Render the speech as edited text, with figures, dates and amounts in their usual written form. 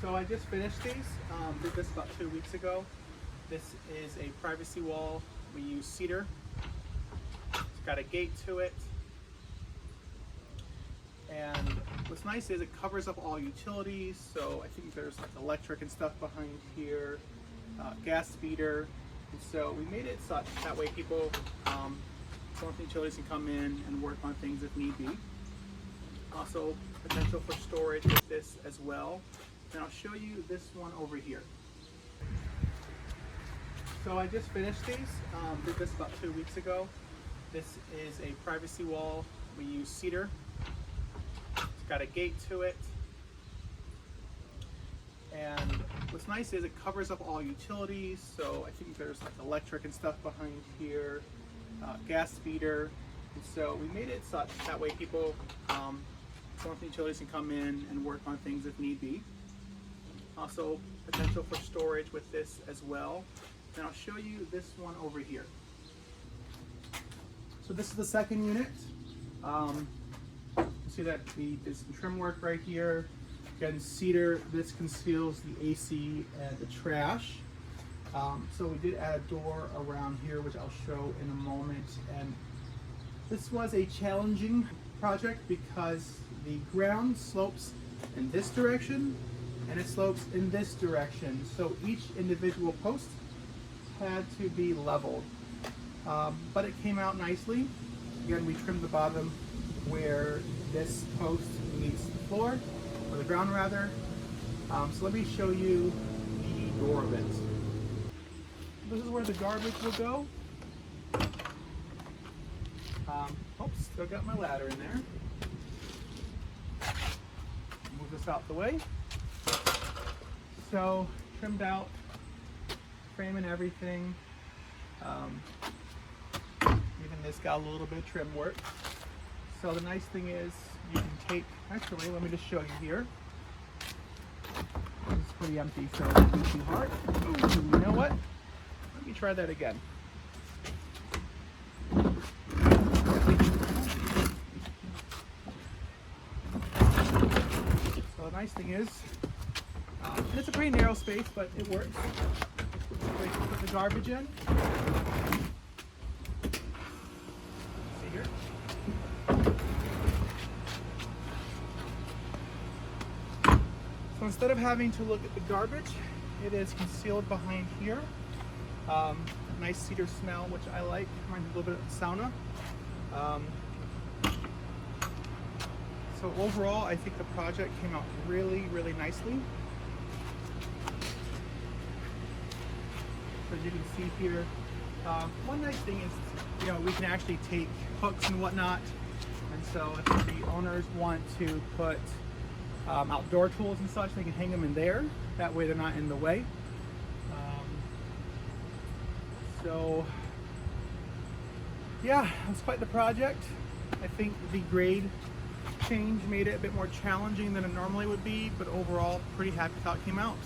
So I just finished these, did this about 2 weeks ago. This is a privacy wall. We use cedar. It's got a gate to it. And what's nice is it covers up all utilities. So I think there's like electric and stuff behind here, gas feeder. And so we made it such that way people from utilities can come in and work on things if need be. Also potential for storage with this as well. And I'll show you this one over here. So I just finished these, did this about 2 weeks ago. This is a privacy wall. We use cedar. It's got a gate to it. And what's nice is it covers up all utilities. So I think there's like electric and stuff behind here, gas feeder. And so we made it such that way people from utilities can come in and work on things if need be. Also potential for storage with this as well. And I'll show you this one over here. So this is the second unit. You see that there's some trim work right here. Again, cedar, this conceals the AC and the trash. So we did add a door around here, which I'll show in a moment. And this was a challenging project because the ground slopes in this direction and it slopes in this direction. So each individual post had to be leveled. But it came out nicely. Again, we trimmed the bottom where this post meets the floor, or the ground rather. So let me show you the door of it. This is where the garbage will go. Oops, still got my ladder in there. Move this out the way. So trimmed out, frame and everything. Even this got a little bit of trim work. So the nice thing is you can take, actually let me just show you here. It's pretty empty, so it won't be too hard. Ooh, you know what? Let me try that again. So the nice thing is, it's a pretty narrow space, but it works. So you can put the garbage in. See here? So instead of having to look at the garbage, it is concealed behind here. Nice cedar smell, which I like. Reminds me a little bit of sauna. So overall, I think the project came out really, really nicely. As you can see here, one nice thing is, we can actually take hooks and whatnot. And so if the owners want to put outdoor tools and such, they can hang them in there. That way they're not in the way. So yeah, it was quite the project. I think the grade change made it a bit more challenging than it normally would be, but overall pretty happy with how it came out.